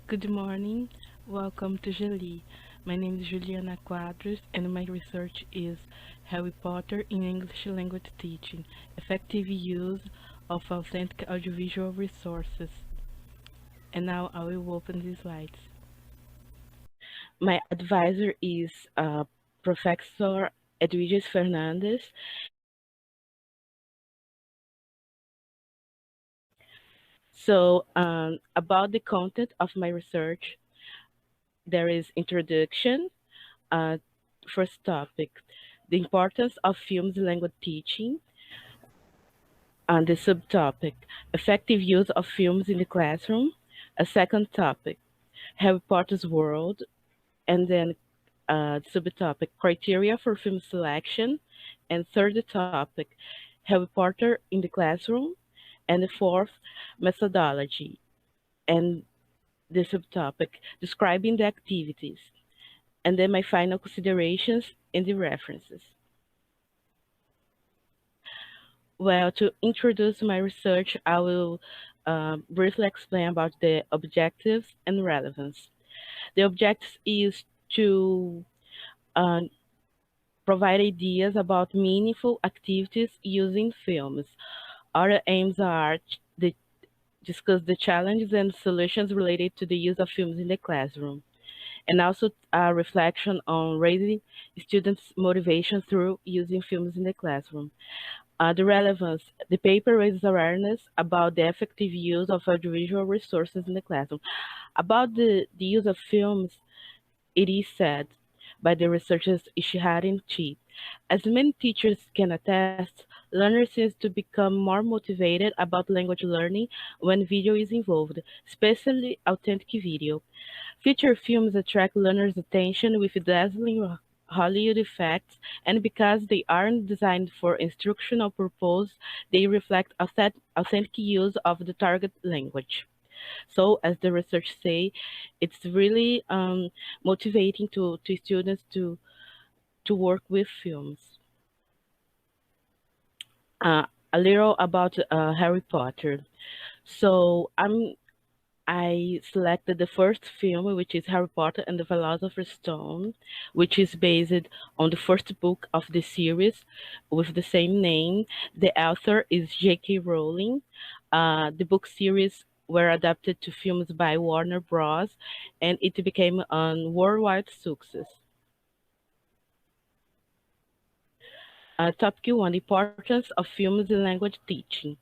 Good morning. Welcome to JALI. My name is Juliana Quadros, and my research is Harry Potter in English language teaching, effective use of authentic audiovisual resources. And now I will open the slides. My advisor is Professor Edwiges Fernandes. So about the content of my research, there is introduction, first topic, the importance of films in language teaching, and the subtopic, effective use of films in the classroom, a second topic, Harry Potter's world, and then subtopic, criteria for film selection, and third topic, Harry Potter in the classroom, and the fourth, methodology, and the subtopic, describing the activities, and then my final considerations and the references. Well, to introduce my research, I will briefly explain about the objectives and relevance. The objectives is to uh, provide ideas about meaningful activities using films. Other aims are the discuss the challenges and solutions related to the use of films in the classroom, and also a reflection on raising students' motivation through using films in the classroom. The relevance, the paper raises awareness about the effective use of audiovisual resources in the classroom. About the use of films, it is said by the researchers Ishihara and Chi. As many teachers can attest, learners seem to become more motivated about language learning when video is involved, especially authentic video. Feature films attract learners' attention with dazzling Hollywood effects, and because they aren't designed for instructional purpose, they reflect authentic use of the target language. So, as the research say, it's really motivating to students to work with films. A little about Harry Potter. So I selected the first film, which is Harry Potter and the Philosopher's Stone, which is based on the first book of the series with the same name. The author is J.K. Rowling. The book series were adapted to films by Warner Bros., and it became a worldwide success. Topic 1, importance of films in language teaching.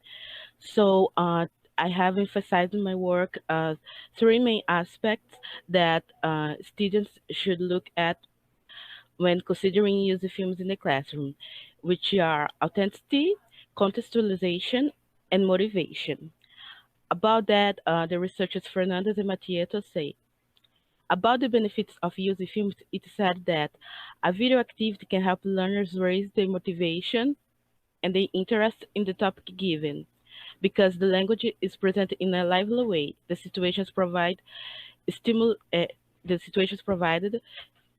So I have emphasized in my work three main aspects that students should look at when considering using films in the classroom, which are authenticity, contextualization, and motivation. About that, the researchers Fernandez and Matieto say, about the benefits of using films, it said that a video activity can help learners raise their motivation and their interest in the topic given. Because the language is presented in a lively way, stimul the situations provided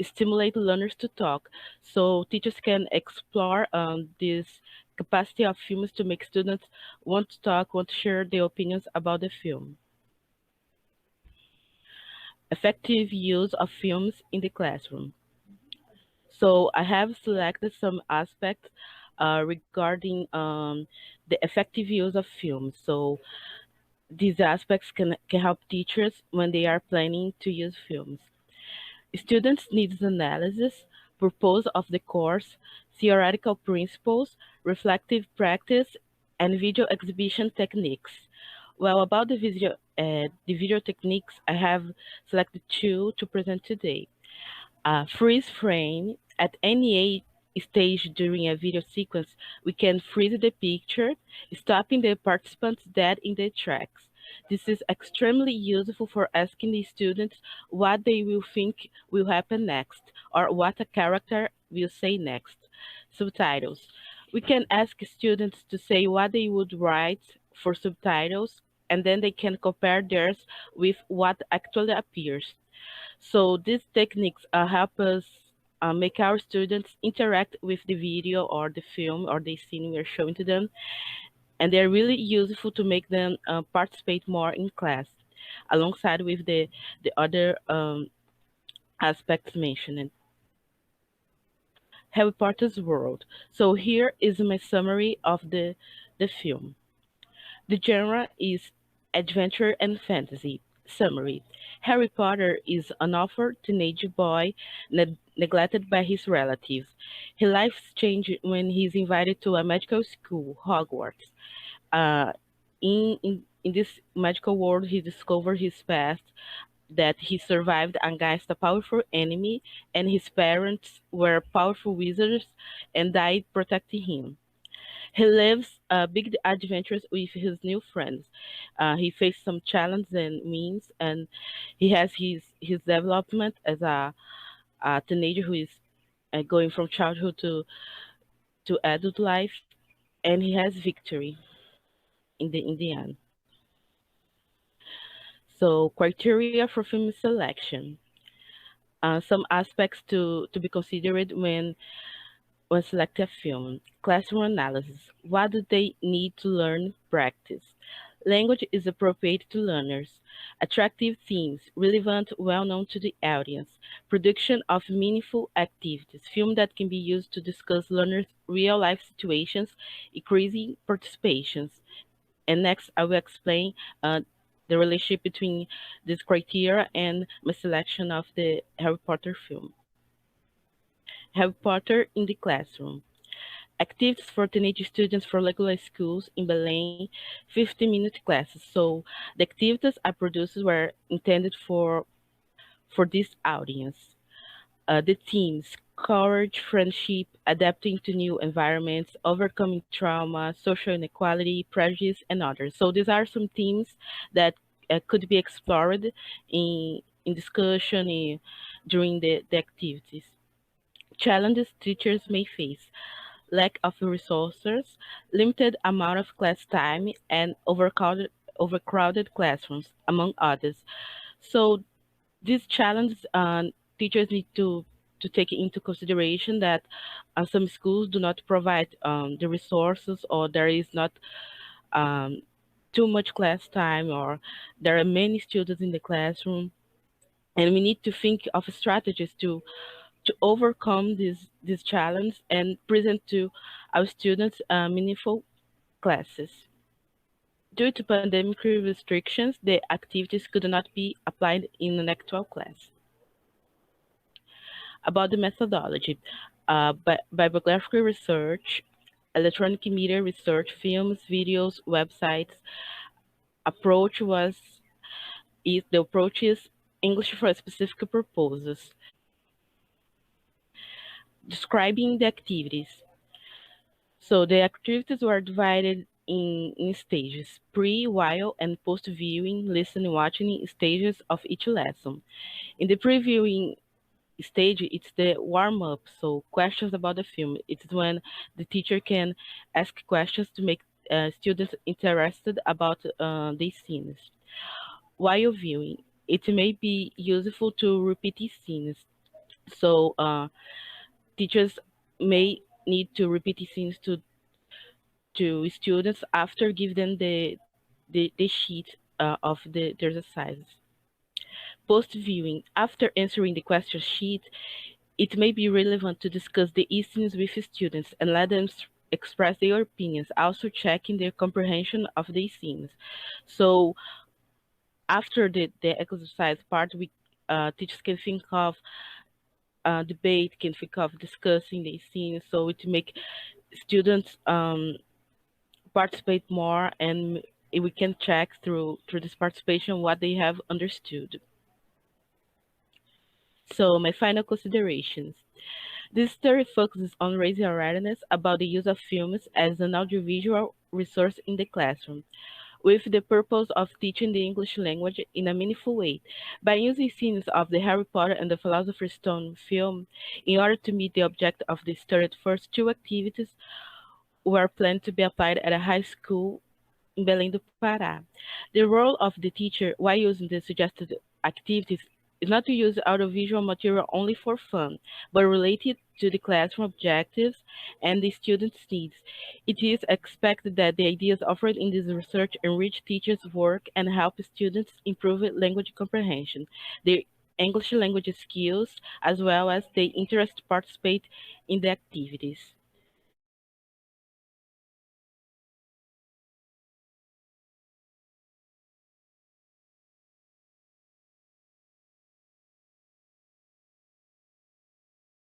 stimulate learners to talk. So teachers can explore this capacity of films to make students want to talk, want to share their opinions about the film. Effective use of films in the classroom. So I have selected some aspects regarding the effective use of films. So these aspects can help teachers when they are planning to use films. Students need analysis, purpose of the course, theoretical principles, reflective practice, and video exhibition techniques. Well, about the video techniques, I have selected two to present today. Freeze frame. At any stage during a video sequence, we can freeze the picture, stopping the participants dead in the tracks. This is extremely useful for asking the students what they will think will happen next, or what a character will say next. Subtitles. We can ask students to say what they would write for subtitles, and then they can compare theirs with what actually appears. So these techniques help us make our students interact with the video or the film or the scene we're showing to them, and they're really useful to make them participate more in class. alongside with the other aspects mentioned. Harry Potter's world. So here is my summary of the film. The genre is adventure and fantasy. Summary: Harry Potter is an orphan teenage boy neglected by his relatives. His life changes when he is invited to a magical school, Hogwarts. Uh, in this magical world, he discovers his past, that he survived against a powerful enemy, and his parents were powerful wizards and died protecting him. He lives big adventures with his new friends. He faced some challenges and wins, and he has his development as a teenager who is going from childhood to adult life, and he has victory in the end. So criteria for film selection. Some aspects to be considered when selecting a film. Classroom analysis. What do they need to learn? Practice. Language is appropriate to learners. Attractive themes, relevant, well-known to the audience. Production of meaningful activities. Film that can be used to discuss learners' real-life situations, increasing participations. And next, I will explain the relationship between this criteria and my selection of the Harry Potter film. Harry Potter in the classroom. Activities for teenage students for regular schools in Belém, 50-minute classes. So the activities I produced were intended for this audience. The themes: courage, friendship, adapting to new environments, overcoming trauma, social inequality, prejudice, and others. So these are some themes that could be explored in discussion during the activities. Challenges teachers may face: lack of resources, limited amount of class time, and overcrowded classrooms, among others. So these challenges teachers need to take into consideration that some schools do not provide the resources, or there is not um, too much class time, or there are many students in the classroom, and we need to think of strategies to overcome this challenge and present to our students meaningful classes. Due to pandemic restrictions, the activities could not be applied in an actual class. About the methodology, bibliographical research, electronic media research, films, videos, websites. The approach is English for specific purposes. Describing the activities. So the activities were divided in stages: pre, while, and post-viewing, listening, watching stages of each lesson. In the previewing stage, it's the warm-up, so questions about the film. It's when the teacher can ask questions to make students interested about these scenes. While viewing, it may be useful to repeat these scenes. So teachers may need to repeat these scenes to students after give them the sheet of their exercises. Post-viewing, after answering the question sheet, it may be relevant to discuss the scenes with students and let them express their opinions, also checking their comprehension of these scenes. So after the exercise part, we teachers can think of debate, can think of discussing these scenes, so it make students participate more, and we can check through this participation what they have understood. So my final considerations. This study focuses on raising awareness about the use of films as an audiovisual resource in the classroom, with the purpose of teaching the English language in a meaningful way. By using scenes of the Harry Potter and the Philosopher's Stone film, in order to meet the object of the study's first two activities, were planned to be applied at a high school in Belém do Pará. The role of the teacher while using the suggested activities is not to use audiovisual material only for fun, but related to the classroom objectives and the students' needs. It is expected that the ideas offered in this research enrich teachers' work and help students improve language comprehension, their English language skills, as well as the interest to participate in the activities.